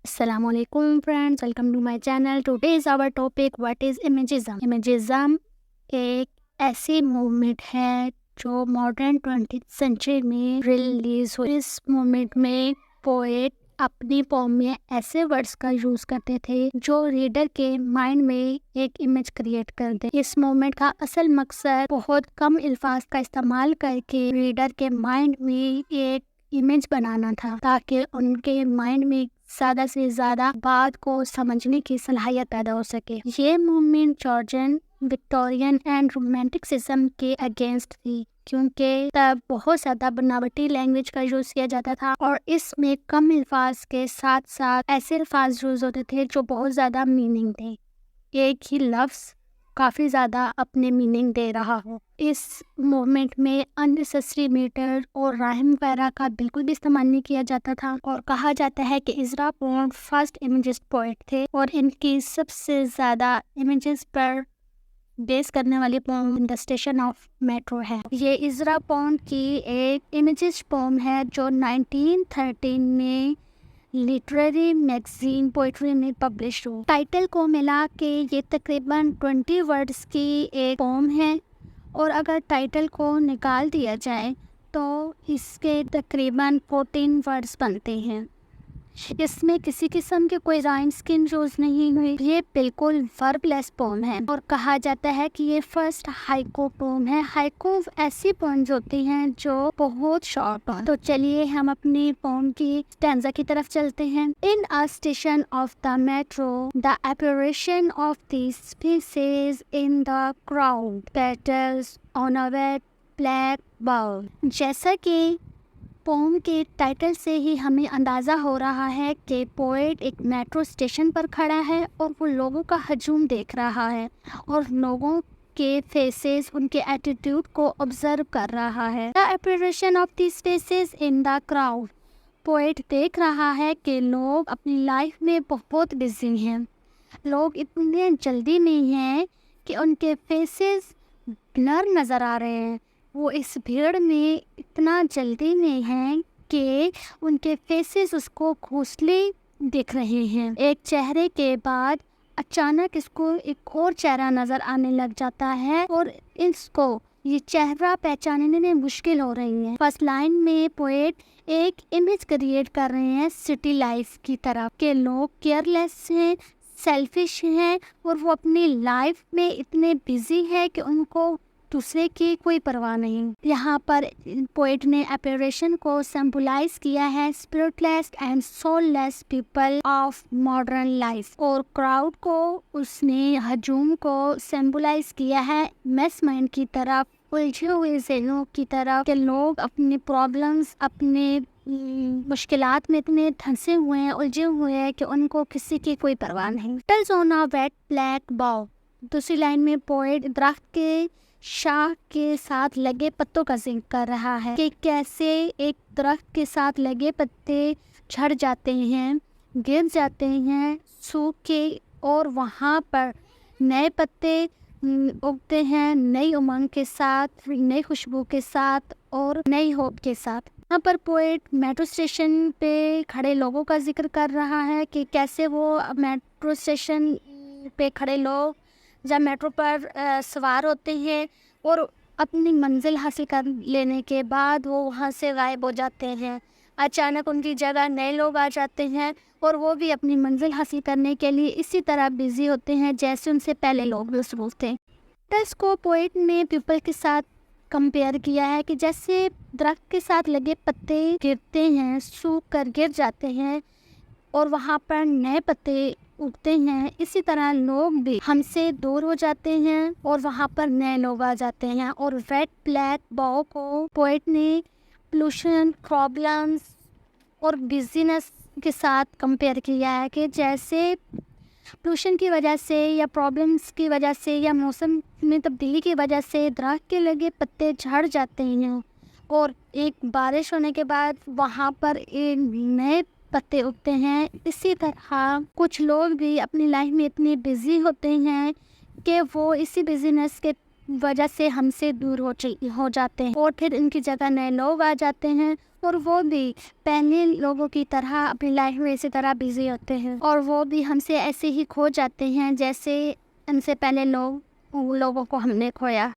Assalamu alaikum friends, welcome to my channel. Today is our topic what is imagism. Imagism एक ऐसी movement है जो modern 20th century में release हुई। इस मूवमेंट में पोएट अपनी पोम में ऐसे वर्ड्स का यूज करते थे जो रीडर के माइंड में एक इमेज क्रिएट कर दे। इस मूवमेंट का असल मकसद बहुत कम अल्फाज का इस्तेमाल करके रीडर के माइंड में एक इमेज बनाना था ताकि उनके माइंड में ज्यादा से ज्यादा बात को समझने की सलाहियत पैदा हो सके। ये movement Georgian, Victorian and romanticism के अगेंस्ट थी क्योंकि तब बहुत ज्यादा बनावटी लैंग्वेज का यूज किया जाता था और इसमें कम अल्फाज के साथ साथ ऐसे अल्फाज यूज होते थे जो बहुत ज्यादा मीनिंग थे। एक ही लफ्ज काफ़ी ज़्यादा अपने मीनिंग दे रहा हो। इस मूवमेंट में अननेसेसरी मीटर और राइम वगैरह का बिल्कुल भी इस्तेमाल नहीं किया जाता था और कहा जाता है कि इज़रा पोंड फर्स्ट इमेजेस पोएट थे और इनकी सबसे ज़्यादा इमेजेस पर बेस करने वाली poem the station of metro है। ये इज़रा पोंड की एक इमेजेस पोम है जो 1913 में लिटरेरी मैगजीन पोइट्री में पब्लिश हो। टाइटल को मिला के ये तकरीबन 20 वर्ड्स की एक पोम है और अगर टाइटल को निकाल दिया जाए तो इसके तकरीबन 14 वर्ड्स बनते हैं। इसमें किसी किस्म के कोई राइम स्कीम यूज नहीं हुई। ये बिल्कुल वर्बलेस पोम है और कहा जाता है कि ये फर्स्ट हाइको पोम है। हाइको ऐसी पोम्स होती हैं जो बहुत शॉर्ट हो। तो चलिए हम अपनी पोम की स्टैंजा की तरफ चलते हैं। In a station of the metro the apparition of the species in the crowd petals on a wet black bowl. जैसा कि पोम के टाइटल से ही हमें अंदाज़ा हो रहा है कि पोएट एक मेट्रो स्टेशन पर खड़ा है और वो लोगों का हजूम देख रहा है और लोगों के फेसेस, उनके एटीट्यूड को ऑब्जर्व कर रहा है। The apparition of this faces in the crowd. Poet देख रहा है कि लोग अपनी लाइफ में बहुत बिजी हैं। लोग इतने जल्दी में हैं कि उनके फेसेस ब्लर नज़र आ रहे हैं। वो इस भीड़ में इतना जल्दी में हैं कि उनके फेसेस उसको घोंसले दिख रहे हैं। एक चेहरे के बाद अचानक इसको एक और चेहरा नज़र आने लग जाता है और इसको ये चेहरा पहचानने में मुश्किल हो रही है। फर्स्ट लाइन में पोएट एक इमेज क्रिएट कर रहे हैं सिटी लाइफ की तरफ के लोग केयरलेस हैं, सेल्फिश हैं और वो अपनी लाइफ में इतने बिजी है कि उनको दूसरे की कोई परवाह नहीं। यहाँ पर पोएट ने अपीरेशन को सिंबलाइज किया है spiritless and soulless people of modern life और क्राउड को उसने हजूम को सिंबलाइज किया है मैस माइंड की तरफ, उलझे हुए ज़हनों की तरफ कि लोग अपनी प्रॉब्लम्स, अपने मुश्किलात में इतने धंसे हुए हैं, उलझे हुए हैं कि उनको किसी की कोई परवाह नहीं। Petals on a wet black bough. दूसरी लाइन में पोएट दरख्त के शाख के साथ लगे पत्तों का जिक्र कर रहा है कि कैसे एक दरख्त के साथ लगे पत्ते झड़ जाते हैं, गिर जाते हैं, सूख के और वहाँ पर नए पत्ते उगते हैं नई उमंग के साथ, नई खुशबू के साथ और नई होप के साथ। यहाँ पर पोएट मेट्रो स्टेशन पे खड़े लोगों का जिक्र कर रहा है कि कैसे वो मेट्रो स्टेशन पे खड़े लोग जब मेट्रो पर सवार होते हैं और अपनी मंजिल हासिल कर लेने के बाद वो वहाँ से गायब हो जाते हैं। अचानक उनकी जगह नए लोग आ जाते हैं और वो भी अपनी मंजिल हासिल करने के लिए इसी तरह बिजी होते हैं जैसे उनसे पहले लोग मसरूफ थे। इसको पोएट ने पीपल के साथ कंपेयर किया है कि जैसे दरख्त के साथ लगे पत्ते गिरते हैं, सूख कर गिर जाते हैं और वहाँ पर नए पत्ते उगते हैं, इसी तरह लोग भी हमसे दूर हो जाते हैं और वहाँ पर नए लोग आ जाते हैं। और वेट ब्लैक बाउ को पोएट ने पोल्यूशन, प्रॉब्लम्स और बिजीनेस के साथ कंपेयर किया है कि जैसे पोल्यूशन की वजह से या प्रॉब्लम्स की वजह से या मौसम में तब्दीली की वजह से दरख्त के लगे पत्ते झड़ जाते हैं और एक बारिश होने के बाद वहाँ पर एक नए पत्ते उगते हैं। इसी तरह कुछ लोग भी अपनी लाइफ में इतने बिजी होते हैं कि वो इसी बिजीनेस के وجہ سے ہم سے دور ہو جاتے ہیں، اور پھر ان کی جگہ نئے لوگ آ جاتے ہیں، اور وہ بھی پہلے لوگوں کی طرح اپنی لائف میں اسی طرح بزی ہوتے ہیں، اور وہ بھی ہم سے ایسے ہی کھو جاتے ہیں جیسے ہم سے پہلے لوگوں کو ہم نے کھویا۔